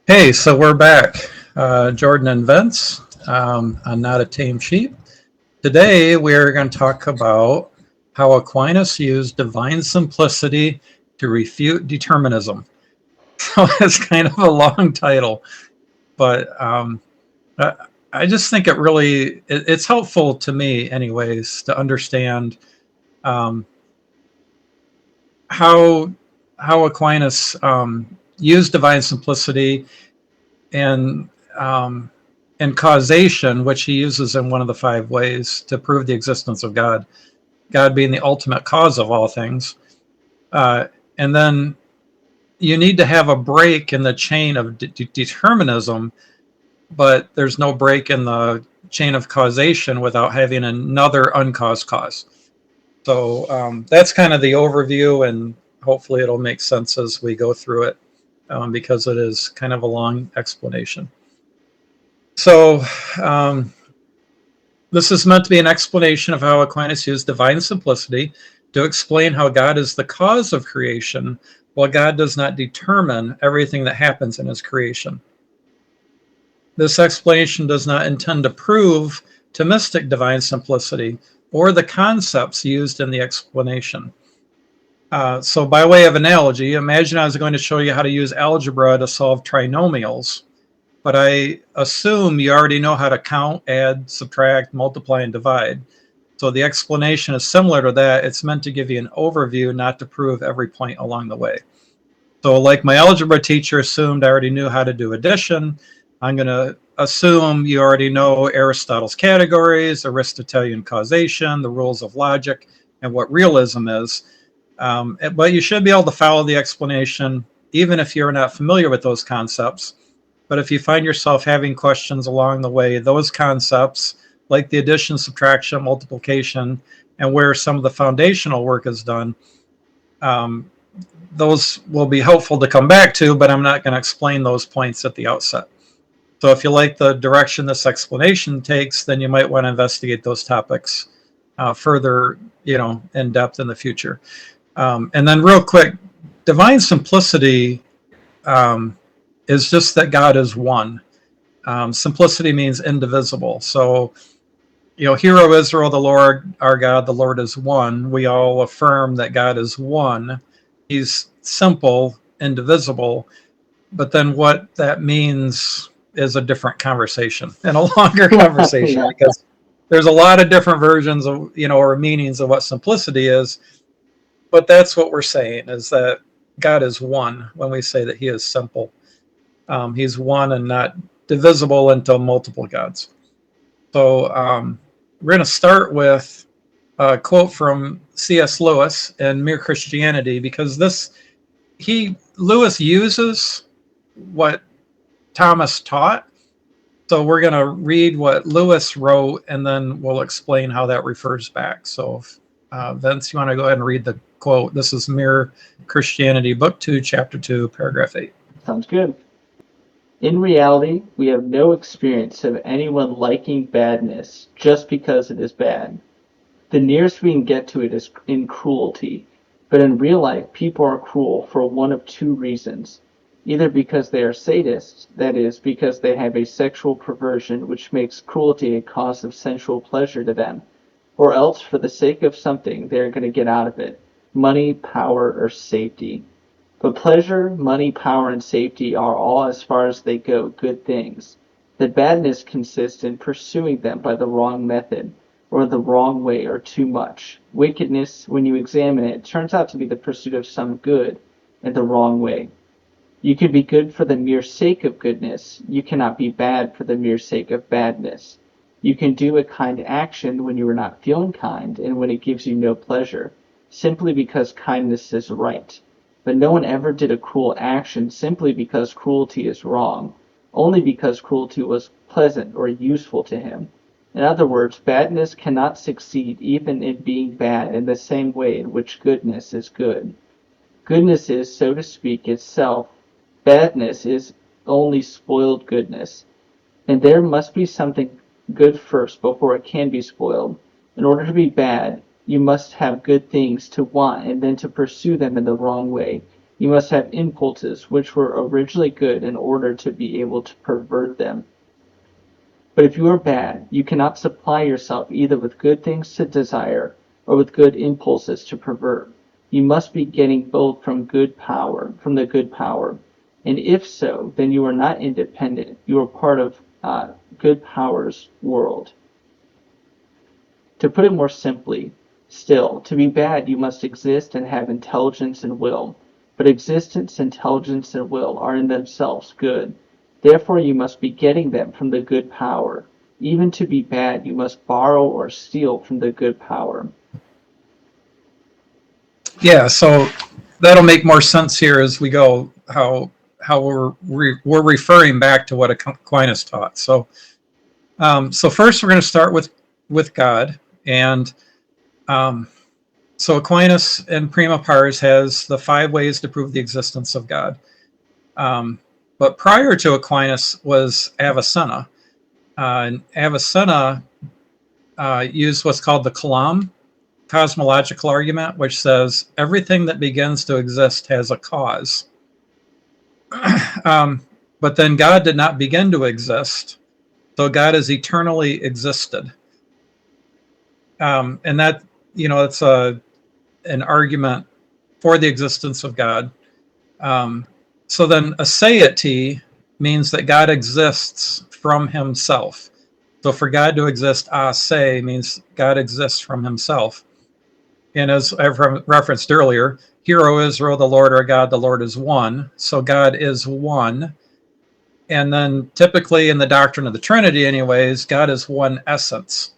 Hey, so we're back. Jordan and Vince on Not a Tame Sheep. Today we're going to talk about how Aquinas used divine simplicity to refute determinism. So it's kind of a long title, but I, I just think it's helpful to me, anyways, to understand um, how Aquinas used divine simplicity and um, and causation, which he uses in one of the five ways to prove the existence of God, God being the ultimate cause of all things. And then you need to have a break in the chain of determinism, but there's no break in the chain of causation without having another uncaused cause. So that's kind of the overview, and hopefully it'll make sense as we go through it because it is kind of a long explanation. So, um, this is meant to be an explanation of how Aquinas used divine simplicity to explain how God is the cause of creation, while God does not determine everything that happens in his creation. This explanation does not intend to prove Thomistic divine simplicity or the concepts used in the explanation. So, by way of analogy, imagine I was going to show you how to use algebra to solve trinomials, but I assume you already know how to count, add, subtract, multiply, and divide. So the explanation is similar to that. It's meant to give you an overview, not to prove every point along the way. So like my algebra teacher assumed I already knew how to do addition, I'm going to assume you already know Aristotle's categories, Aristotelian causation, the rules of logic, and what realism is. But you should be able to follow the explanation even if you're not familiar with those concepts. But if you find yourself having questions along the way, those concepts, like the addition, subtraction, multiplication, and where some of the foundational work is done, um, those will be helpful to come back to, but I'm not going to explain those points at the outset. So if you like the direction this explanation takes, then you might want to investigate those topics further, in depth in the future. And then real quick, divine simplicity is just that God is one. Simplicity means indivisible. So, hear, O Israel, the Lord our God, the Lord is one. We all affirm that God is one. He's simple, indivisible. But then what that means is a different conversation and a longer conversation Yeah. because there's a lot of different versions of, or meanings of what simplicity is. But that's what we're saying is that God is one when we say that he is simple. He's one and not divisible into multiple gods. So we're going to start with a quote from C.S. Lewis in Mere Christianity, because Lewis uses what Thomas taught. So we're going to read what Lewis wrote, and then we'll explain how that refers back. So, Vince, you want to go ahead and read the quote? This is Mere Christianity, Book 2, Chapter 2, Paragraph 8. Sounds good. In reality, we have no experience of anyone liking badness just because it is bad. The nearest we can get to it is in cruelty, but in real life people are cruel for one of two reasons. Either because they are sadists, that is, because they have a sexual perversion which makes cruelty a cause of sensual pleasure to them, or else for the sake of something they are going to get out of it, money, power, or safety. But pleasure, money, power, and safety are all, as far as they go, good things. The badness consists in pursuing them by the wrong method, or the wrong way, or too much. Wickedness, when you examine it, turns out to be the pursuit of some good in the wrong way. You can be good for the mere sake of goodness. You cannot be bad for the mere sake of badness. You can do a kind action when you are not feeling kind and when it gives you no pleasure, simply because kindness is right. But no one ever did a cruel action simply because cruelty is wrong, only because cruelty was pleasant or useful to him. In other words, badness cannot succeed even in being bad in the same way in which goodness is good. Goodness is, so to speak, itself. Badness is only spoiled goodness. And there must be something good first before it can be spoiled. In order to be bad, you must have good things to want and then to pursue them in the wrong way. You must have impulses which were originally good in order to be able to pervert them. But if you are bad, you cannot supply yourself either with good things to desire or with good impulses to pervert. You must be getting both from the good power. And if so, then you are not independent. You are part of good power's world. To put it more simply, still, to be bad, you must exist and have intelligence and will. But existence, intelligence, and will are in themselves good. Therefore, you must be getting them from the good power. Even to be bad, you must borrow or steal from the good power. Yeah, so that'll make more sense here as we go. How we're referring back to what Aquinas taught. So first we're going to start with God, and so Aquinas in Prima Pars has the 5 ways to prove the existence of God. But prior to Aquinas was Avicenna. And Avicenna used what's called the Kalam, cosmological argument, which says everything that begins to exist has a cause. But then God did not begin to exist, so God has eternally existed. And that, it's an argument for the existence of God. So then aseity means that God exists from himself. So for God to exist, ase means God exists from himself. And as I've referenced earlier, Hear, O Israel, the Lord our God, the Lord is one. So God is one. And then typically in the doctrine of the Trinity anyways, God is one essence.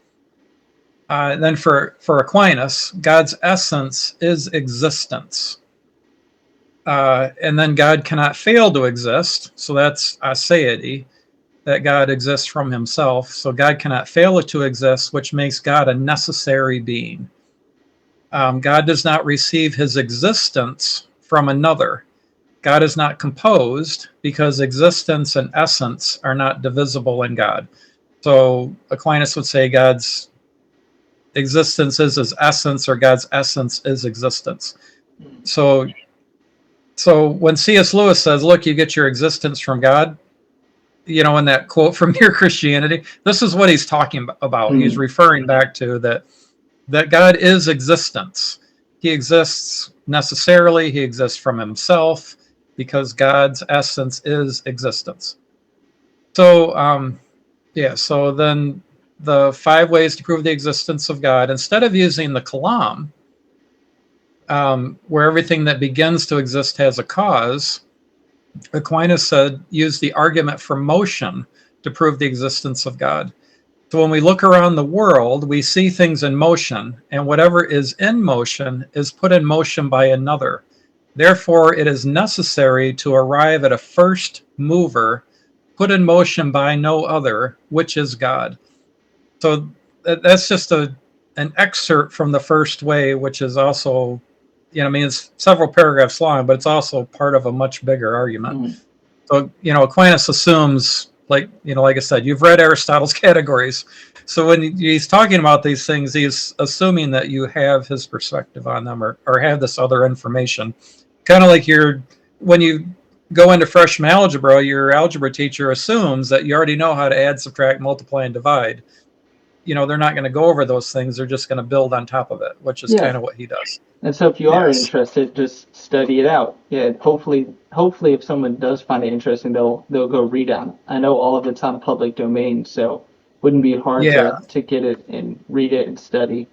And then for Aquinas, God's essence is existence. And then God cannot fail to exist. So that's aseity, that God exists from himself. So God cannot fail to exist, which makes God a necessary being. God does not receive his existence from another. God is not composed because existence and essence are not divisible in God. So Aquinas would say God's existence is his essence, or God's essence is existence. So when C.S. Lewis says, look, you get your existence from God, in that quote from Mere Christianity, this is what he's talking about. Mm-hmm. He's referring back to that God is existence. He exists necessarily. He exists from himself because God's essence is existence. So, so then the 5 ways to prove the existence of God, instead of using the Kalam, where everything that begins to exist has a cause, Aquinas said, use the argument from motion to prove the existence of God. So when we look around the world, we see things in motion, and whatever is in motion is put in motion by another. Therefore, it is necessary to arrive at a first mover put in motion by no other, which is God. So that's just an excerpt from the first way, which is also, it's several paragraphs long, but it's also part of a much bigger argument. Mm-hmm. So, Aquinas assumes, like I said, you've read Aristotle's categories. So when he's talking about these things, he's assuming that you have his perspective on them or have this other information. Kind of like when you go into freshman algebra, your algebra teacher assumes that you already know how to add, subtract, multiply, and divide. They're not going to go over those things. They're just going to build on top of it, which is kind of what he does. And so if you are interested, just study it out. Yeah, hopefully if someone does find it interesting, they'll go read on. I know all of it's on public domain, so it wouldn't be hard to get it and read it and study.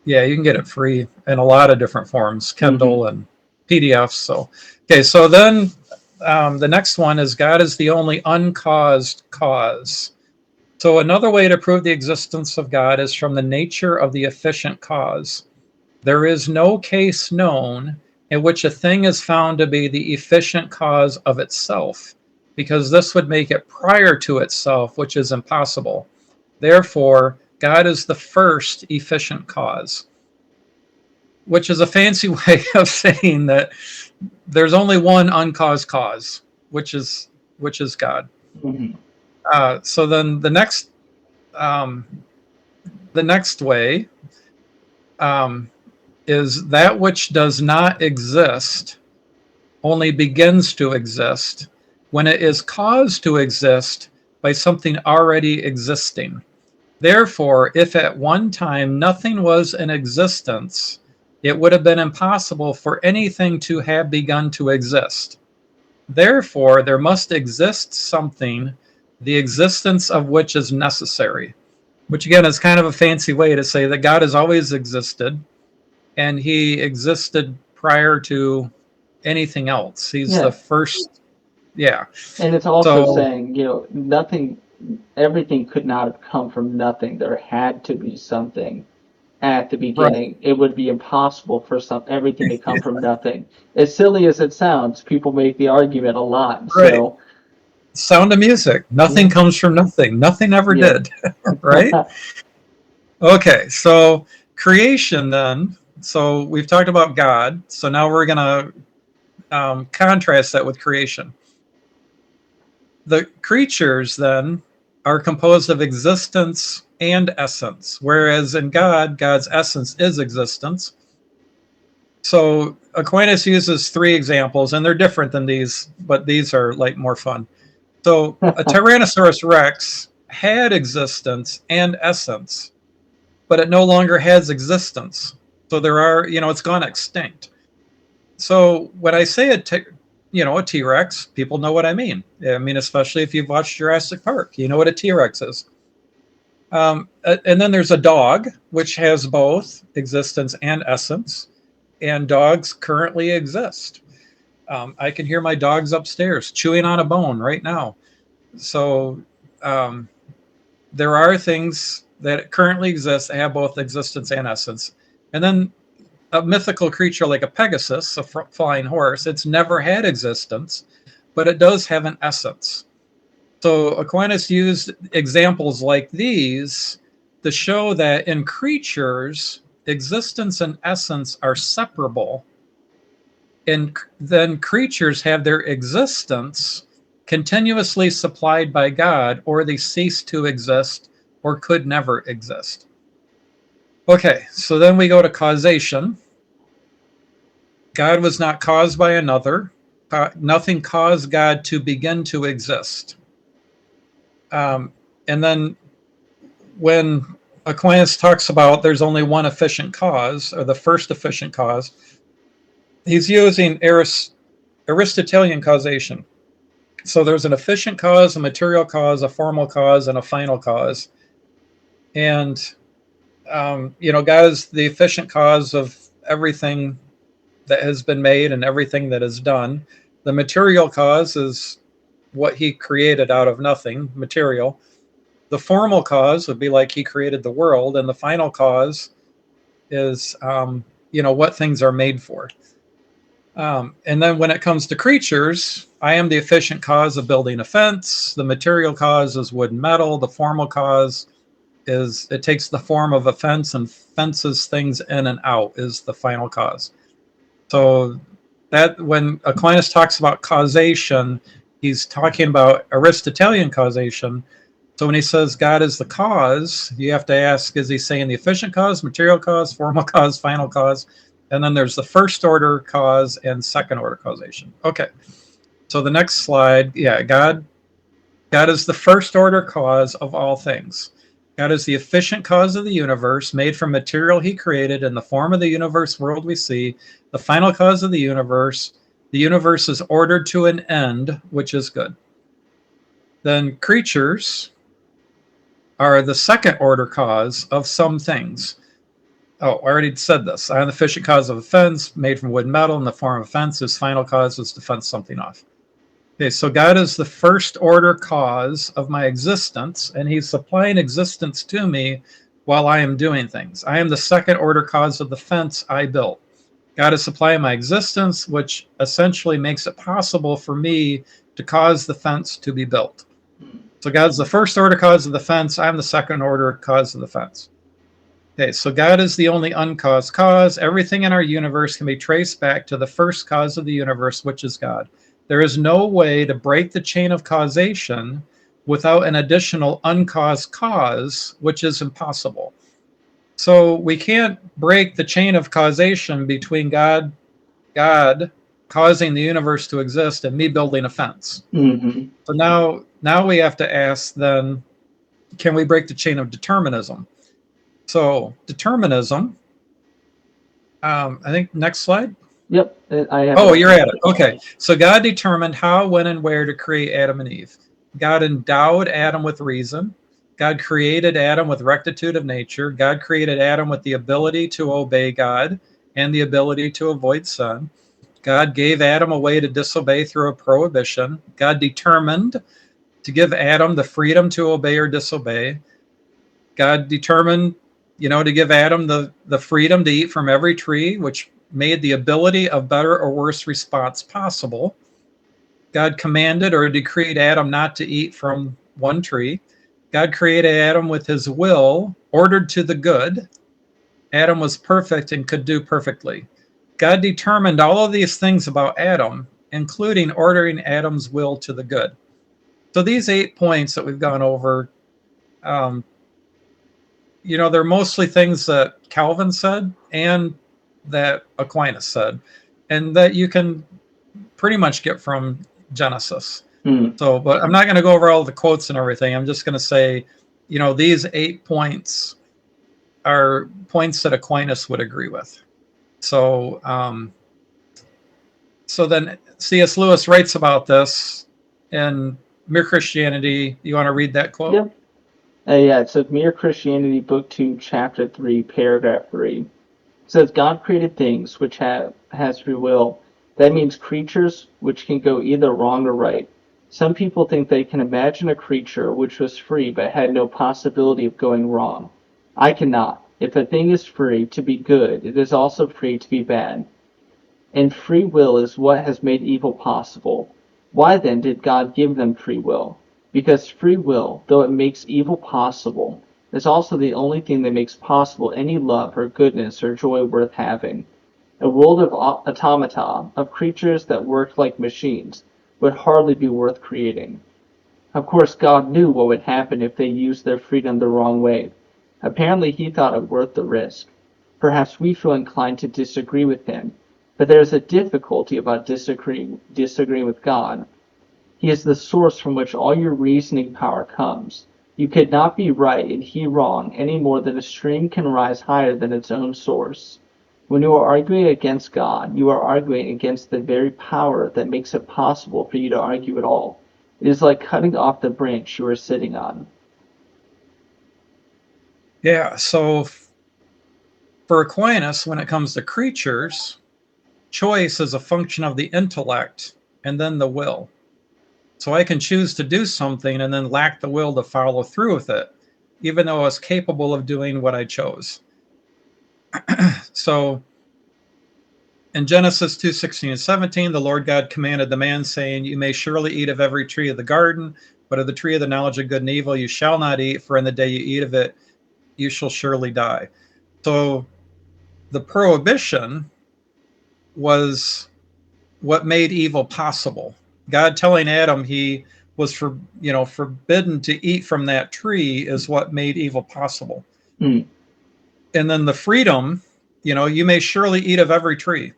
Yeah, you can get it free in a lot of different forms, Kindle and PDFs. So, so then the next one is God is the only uncaused cause. So another way to prove the existence of God is from the nature of the efficient cause. There is no case known in which a thing is found to be the efficient cause of itself, because this would make it prior to itself, which is impossible. Therefore, God is the first efficient cause, which is a fancy way of saying that there's only one uncaused cause, which is God. Mm-hmm. So then the next way is that which does not exist only begins to exist when it is caused to exist by something already existing. Therefore, if at one time nothing was in existence, it would have been impossible for anything to have begun to exist. Therefore, there must exist something, the existence of which is necessary. Which again is kind of a fancy way to say that God has always existed, and he existed prior to anything else. He's the Yeah. first. Yeah. And it's also So, saying, nothing, everything could not have come from nothing. There had to be something at the right, beginning. It would be impossible for everything to come from nothing. As silly as it sounds, people make the argument a lot. right. So, Sound of music. Nothing yeah, comes from nothing. Nothing ever yeah. did. Right? Okay. So, creation then. So, we've talked about God. So, now we're going to contrast that with creation. The creatures then are composed of existence and essence, whereas in God, God's essence is existence. So Aquinas uses three examples, and they're different than these, but these are like more fun. So a Tyrannosaurus Rex had existence and essence, but it no longer has existence. So there are, it's gone extinct. So when I say a T-Rex, people know what I mean. I mean, especially if you've watched Jurassic Park, you know what a T-Rex is. And then there's a dog, which has both existence and essence, and dogs currently exist. I can hear my dogs upstairs chewing on a bone right now. So um, there are things that currently exist that have both existence and essence. And then a mythical creature like a Pegasus, a flying horse, it's never had existence, but it does have an essence. So Aquinas used examples like these to show that in creatures, existence and essence are separable, and then creatures have their existence continuously supplied by God, or they cease to exist or could never exist. Okay, so then we go to causation. God was not caused by another. Nothing caused God to begin to exist. And then when Aquinas talks about there's only one efficient cause, or the first efficient cause, he's using Aristotelian causation. So there's an efficient cause, a material cause, a formal cause, and a final cause. And, God is the efficient cause of everything that has been made and everything that is done. The material cause is what he created out of nothing, material. The formal cause would be like he created the world, and the final cause is, what things are made for. And then when it comes to creatures, I am the efficient cause of building a fence. The material cause is wood and metal. The formal cause is it takes the form of a fence and fences things in and out is the final cause. So that when Aquinas talks about causation, he's talking about Aristotelian causation. So when he says God is the cause, you have to ask, is he saying the efficient cause, material cause, formal cause, final cause? And then there's the first order cause and second order causation. Okay. So the next slide, God is the first order cause of all things. God is the efficient cause of the universe, made from material he created in the form of the universe world we see, the final cause of the universe. The universe is ordered to an end, which is good. Then creatures are the second order cause of some things. Oh, I already said this. I am the efficient cause of a fence made from wood and metal in the form of a fence. Its final cause is to fence something off. Okay, so God is the first order cause of my existence, and he's supplying existence to me while I am doing things. I am the second order cause of the fence I built. God is supplying my existence, which essentially makes it possible for me to cause the fence to be built. So God's the first order cause of the fence. I'm the second order cause of the fence. Okay, so God is the only uncaused cause. Everything in our universe can be traced back to the first cause of the universe, which is God. There is no way to break the chain of causation without an additional uncaused cause, which is impossible. So we can't break the chain of causation between God causing the universe to exist and me building a fence. Mm-hmm. So now we have to ask then, can we break the chain of determinism? So determinism, I think next slide. Yep, I have Oh, it. you're at it. Okay. So God determined how, when, and where to create Adam and Eve. God endowed Adam with reason. God created Adam with rectitude of nature. God created Adam with the ability to obey God and the ability to avoid sin. God gave Adam a way to disobey through a prohibition. God determined to give Adam the freedom to obey or disobey. God determined, to give Adam the freedom to eat from every tree, which made the ability of better or worse response possible. God commanded or decreed Adam not to eat from one tree. God created Adam with his will ordered to the good. Adam was perfect and could do perfectly. God determined all of these things about Adam, including ordering Adam's will to the good. So these 8 points that we've gone over, um, they're mostly things that Calvin said and that Aquinas said, and that you can pretty much get from Genesis. Mm. So, but I'm not going to go over all the quotes and everything. I'm just going to say, these 8 points are points that Aquinas would agree with. So, so then C.S. Lewis writes about this in Mere Christianity. You want to read that quote? Yep. Yeah, it's a Mere Christianity, Book 2, Chapter 3, Paragraph 3. It says, God created things which has free will. That means creatures which can go either wrong or right. Some people think they can imagine a creature which was free but had no possibility of going wrong. I cannot. If a thing is free to be good, it is also free to be bad. And free will is what has made evil possible. Why then did God give them free will? Because free will, though it makes evil possible, is also the only thing that makes possible any love or goodness or joy worth having. A world of automata, of creatures that worked like machines, would hardly be worth creating. Of course, God knew what would happen if they used their freedom the wrong way. Apparently, he thought it worth the risk. Perhaps we feel inclined to disagree with him, but there is a difficulty about disagreeing with God. He is the source from which all your reasoning power comes. You could not be right and he wrong any more than a stream can rise higher than its own source. When you are arguing against God, you are arguing against the very power that makes it possible for you to argue at all. It is like cutting off the branch you are sitting on. Yeah. So for Aquinas, when it comes to creatures, choice is a function of the intellect and then the will. So I can choose to do something and then lack the will to follow through with it, even though I was capable of doing what I chose. So in Genesis 2:16 and 17, the Lord God commanded the man, saying, You may surely eat of every tree of the garden, but of the tree of the knowledge of good and evil you shall not eat, for in the day you eat of it, you shall surely die. So the prohibition was what made evil possible. God telling Adam he was forbidden to eat from that tree is what made evil possible. Mm. And then the freedom, you may surely eat of every tree.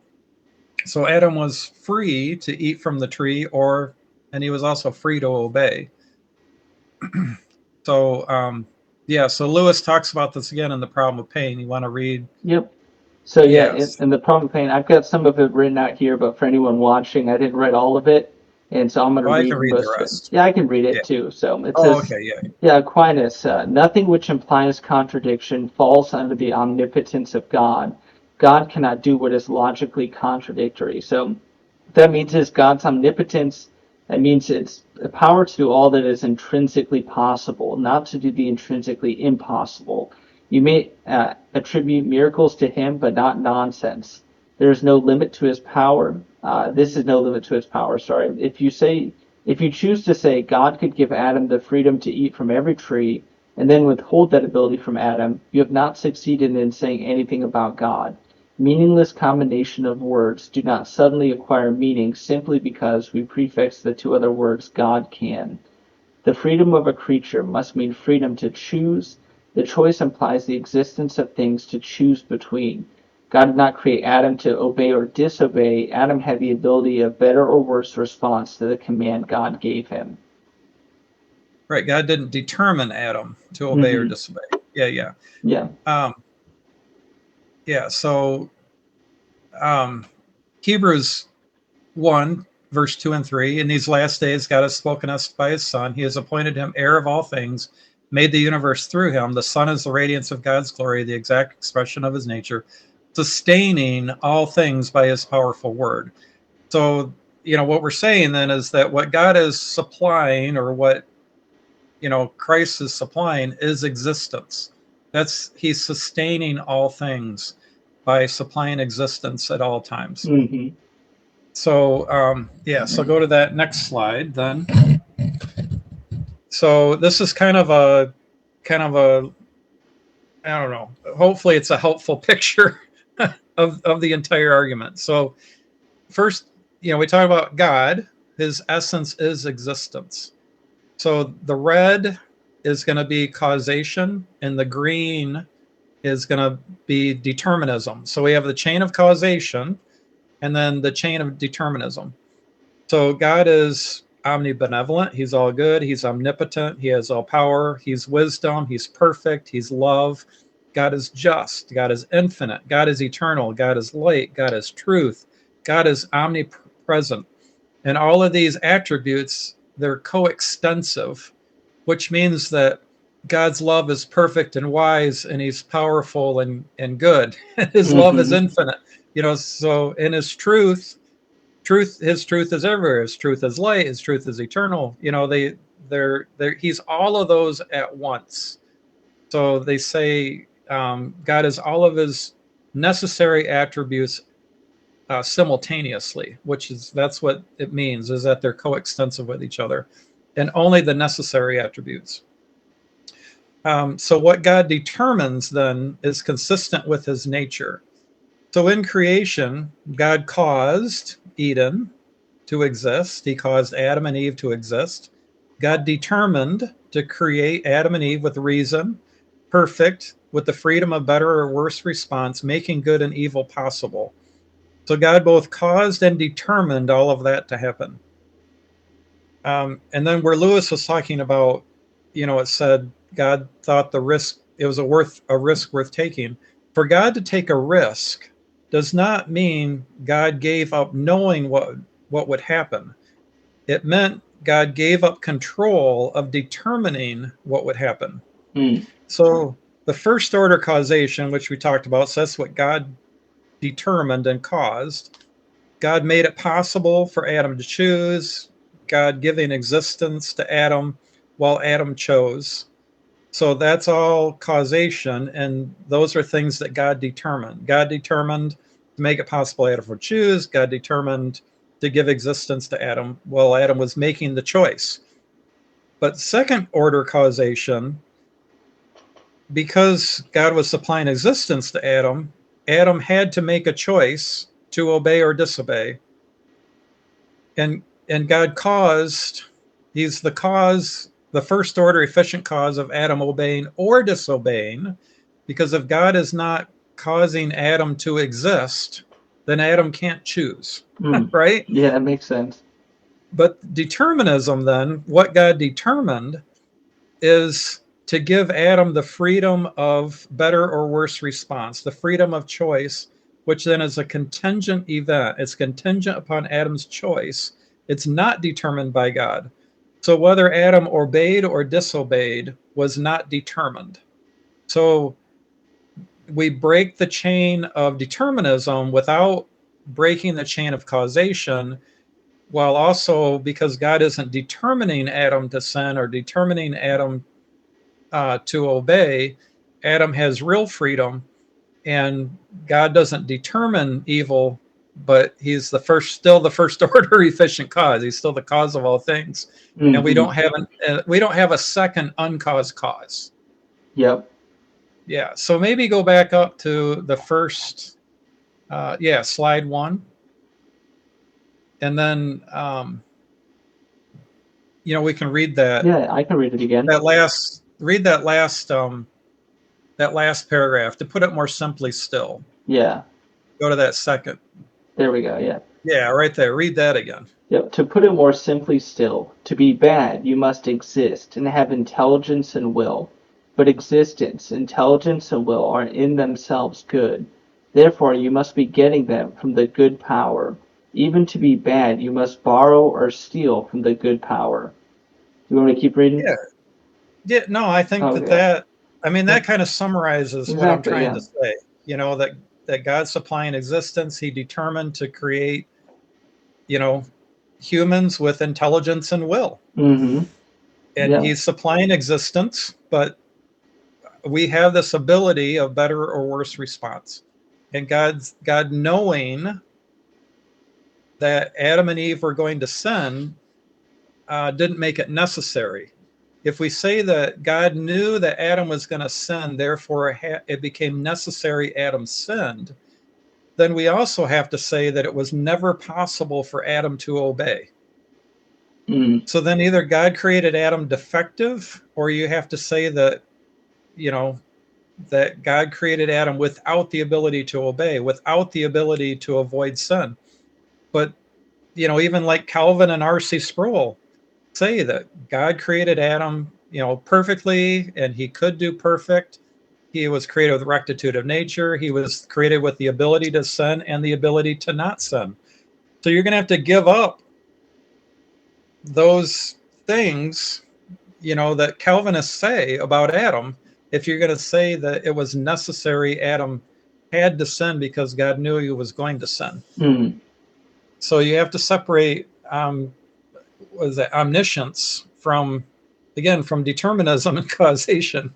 So Adam was free to eat from the tree, and he was also free to obey. So so Lewis talks about this again in The Problem of Pain. You want to read? Yep. So yeah, Yes. in the problem of pain, I've got some of it written out here, but for anyone watching, I didn't write all of it, and so I'm going to Oh, I can read read the most of it. rest. Yeah, I can read Yeah. it too. So it Oh, says, okay. Yeah. yeah, Aquinas, nothing which implies contradiction falls under the omnipotence of God. God cannot do what is logically contradictory. So that means is God's omnipotence. That means it's the power to do all that is intrinsically possible, not to do the intrinsically impossible. You may attribute miracles to him, but not nonsense. There is no limit to his power. This is no limit to his power. Sorry. If you choose to say God could give Adam the freedom to eat from every tree and then withhold that ability from Adam, you have not succeeded in saying anything about God. Meaningless combination of words do not suddenly acquire meaning simply because we prefix the two other words God can. The freedom of a creature must mean freedom to choose. The choice implies the existence of things to choose between. God did not create Adam to obey or disobey. Adam had the ability of better or worse response to the command God gave him. Right. God didn't determine Adam to obey or Mm-hmm. disobey. Yeah. Yeah. Yeah. So Hebrews 1, verse 2 and 3, in these last days, God has spoken us by his Son. He has appointed him heir of all things, made the universe through him. The Son is the radiance of God's glory, the exact expression of his nature, sustaining all things by his powerful word. So, what we're saying then is that what God is supplying, or what, Christ is supplying, is existence. He's sustaining all things by supplying existence at all times. Mm-hmm. So, so go to that next slide then. So this is kind of a, I don't know, hopefully it's a helpful picture of the entire argument. So first, we talk about God. His essence is existence. So the red is going to be causation, and the green is going to be determinism. So we have the chain of causation and then the chain of determinism. So God is omnibenevolent. He's all good. He's omnipotent. He has all power. He's wisdom. He's perfect. He's love. God is just. God is infinite. God is eternal. God is light. God is truth. God is omnipresent. And all of these attributes, they're coextensive, which means that God's love is perfect and wise, and he's powerful and good. His love is Mm-hmm. infinite. So in his his truth is everywhere. His truth is light. His truth is eternal. He's all of those at once. So they say God is all of his necessary attributes simultaneously, that's what it means, is that they're coextensive with each other, and only the necessary attributes. So what God determines then is consistent with his nature. So in creation, God caused Eden to exist. He caused Adam and Eve to exist. God determined to create Adam and Eve with reason, perfect, with the freedom of better or worse response, making good and evil possible. So God both caused and determined all of that to happen. And then where Lewis was talking about, it said God thought it was a risk worth taking. For God to take a risk does not mean God gave up knowing what would happen. It meant God gave up control of determining what would happen. Mm. So the first order causation, which we talked about, so that's what God determined and caused. God made it possible for Adam to choose, God giving existence to Adam while Adam chose. So that's all causation, and those are things that God determined. God determined to make it possible Adam would choose. God determined to give existence to Adam while Adam was making the choice. But second order causation, because God was supplying existence to Adam, Adam had to make a choice to obey or disobey. And God caused, he's the first order efficient cause of Adam obeying or disobeying, because if God is not causing Adam to exist, then Adam can't choose, Mm. right? Yeah, that makes sense. But determinism, then, what God determined is to give Adam the freedom of better or worse response, the freedom of choice, which then is a contingent event. It's contingent upon Adam's choice. It's not determined by God. So whether Adam obeyed or disobeyed was not determined. So we break the chain of determinism without breaking the chain of causation, while also, because God isn't determining Adam to sin or determining Adam to obey, Adam has real freedom, and God doesn't determine evil, but he's still the first order efficient cause. He's still the cause of all things, and we Mm-hmm. don't have a second uncaused cause. Yep. Yeah. So maybe go back up to the first, slide 1, and then we can read that Yeah, I can read it again. that last read that last paragraph to put it more simply still. Yeah. Go to that second. There we go, yeah. Yeah, right there. Read that again. Yep. To put it more simply still, to be bad, you must exist and have intelligence and will. But existence, intelligence, and will are in themselves good. Therefore, you must be getting them from the good power. Even to be bad, you must borrow or steal from the good power. You want me to keep reading? Yeah. Yeah. No, I think Okay. I mean, that kind of summarizes what I'm Exactly, trying yeah. to say. That God's supplying existence. He determined to create, you know, humans with intelligence and will. Mm-hmm. And Yeah. he's supplying existence, but we have this ability of better or worse response. And God knowing that Adam and Eve were going to sin didn't make it necessary. If we say that God knew that Adam was going to sin, therefore it became necessary Adam sinned, then we also have to say that it was never possible for Adam to obey. Mm. So then either God created Adam defective, or you have to say that, you know, that God created Adam without the ability to obey, without the ability to avoid sin. But, even like Calvin and R.C. Sproul say that God created Adam, perfectly, and he could do perfect. He was created with rectitude of nature. He was created with the ability to sin and the ability to not sin. So you're going to have to give up those things, that Calvinists say about Adam, if you're going to say that it was necessary Adam had to sin because God knew he was going to sin. Mm. So you have to separate what is that, omniscience from determinism and causation,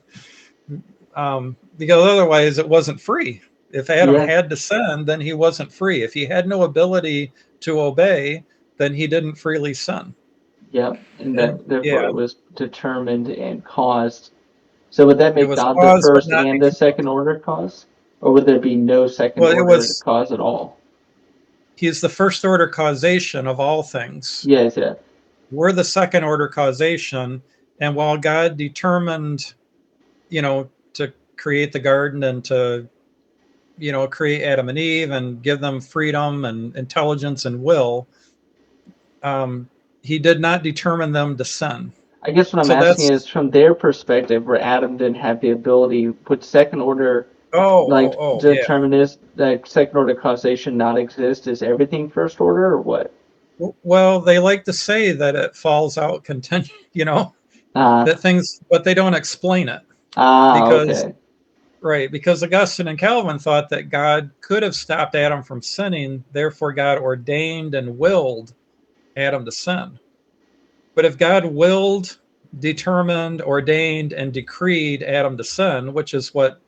because otherwise it wasn't free. If Adam Yeah. had to sin, then he wasn't free. If he had no ability to obey, then he didn't freely sin. Yep. And And that therefore yeah, it was determined and caused. So would that it make was God the cause but first not and the because. second order cause? Or would there be no second Well, it order was cause at all? he's the first order causation of all things. Yes, yeah. We're the second order causation. And while God determined, to create the garden and to, create Adam and Eve and give them freedom and intelligence and will, um, he did not determine them to sin. I guess what I'm So asking is that's, from their perspective where Adam didn't have the ability, would second order yeah. determinist like second order causation not exist? Is everything first order or what? Well, they like to say that it falls out continue, Ah, but they don't explain it because, okay. right, because Augustine and Calvin thought that God could have stopped Adam from sinning, therefore God ordained and willed Adam to sin. But if God willed, determined, ordained, and decreed Adam to sin, which is what,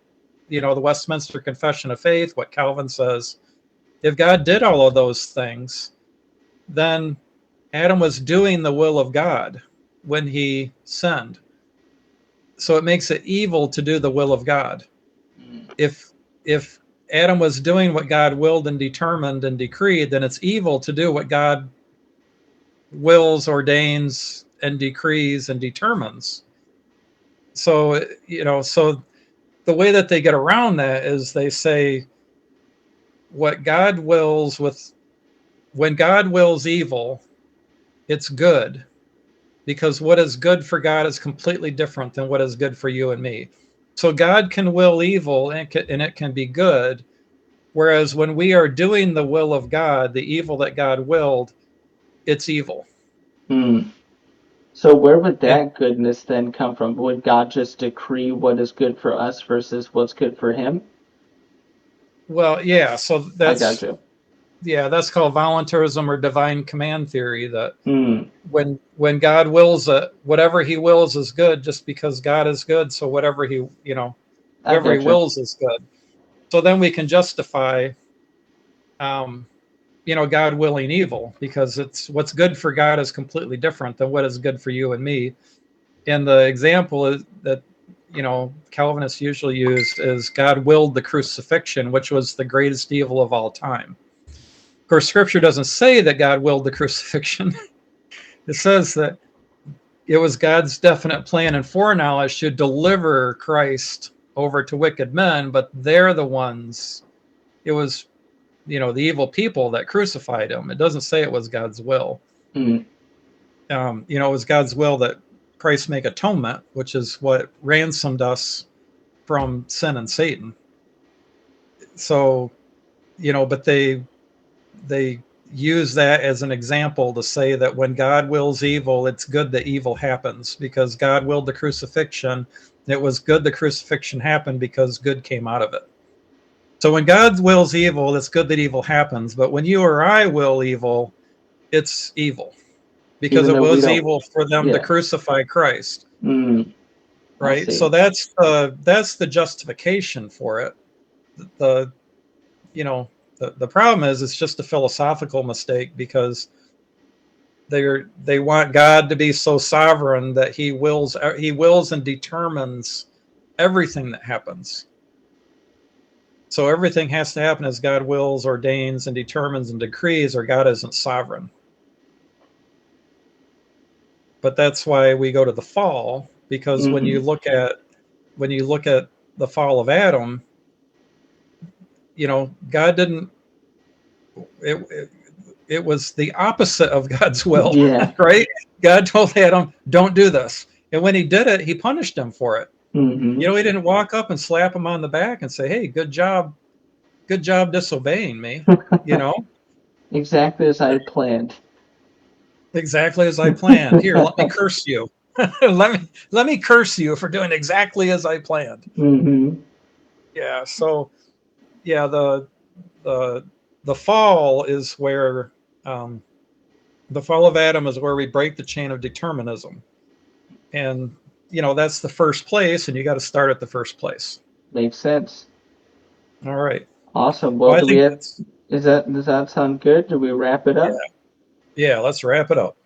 the Westminster Confession of Faith, what Calvin says, if God did all of those things, then Adam was doing the will of God when he sinned. So it makes it evil to do the will of God. If if Adam was doing what God willed and determined and decreed, then it's evil to do what God wills, ordains, and decrees and determines. So, so the way that they get around that is they say what God wills with when God wills evil, it's good, because what is good for God is completely different than what is good for you and me. So God can will evil and it can be good, whereas when we are doing the will of God, the evil that God willed, it's evil. Hmm. So where would And that goodness then come from? Would God just decree what is good for us versus what's good for him? well, yeah, so I got you. that's called voluntarism or divine command theory, that Hmm. when God wills it, whatever he wills is good just because God is good. So I whoever he got you. wills is good. So then we can justify, um, God willing evil, because it's what's good for God is completely different than what is good for you and me. And the example is that, Calvinists usually use is God willed the crucifixion, which was the greatest evil of all time. Of course, scripture doesn't say that God willed the crucifixion. It says that it was God's definite plan and foreknowledge to deliver Christ over to wicked men, but they're the ones. It was the evil people that crucified him. It doesn't say it was God's will. Mm. It was God's will that Christ make atonement, which is what ransomed us from sin and Satan. So, but they use that as an example to say that when God wills evil, it's good that evil happens, because God willed the crucifixion. It was good the crucifixion happened because good came out of it. So when God wills evil, it's good that evil happens. But when you or I will evil, it's evil, because Even it though we was don't. evil for them to Yeah. crucify Christ. I Right. So see. that's the justification for it. The the problem is it's just a philosophical mistake, because they want God to be so sovereign that he wills and determines everything that happens. So everything has to happen as God wills, ordains, and determines and decrees, or God isn't sovereign. But that's why we go to the fall, because when you look at the fall of Adam, God didn't. It was the opposite of God's will, Yeah. right? God told Adam, "Don't do this," and when he did it, he punished him for it. Mm-hmm. He didn't walk up and slap him on the back and say, "Hey, good job disobeying me." You know, Exactly as I had planned. exactly as I planned. Here, let me curse you. let me curse you for doing exactly as I planned. Mm-hmm. Yeah. So yeah, the the fall is where the fall of Adam is where we break the chain of determinism, and that's the first place, and you got to start at the first place. Makes sense. All right. Awesome. Well, Well, I do we think have? that's Does that sound good? Do we wrap it yeah. up? Yeah. Let's wrap it up.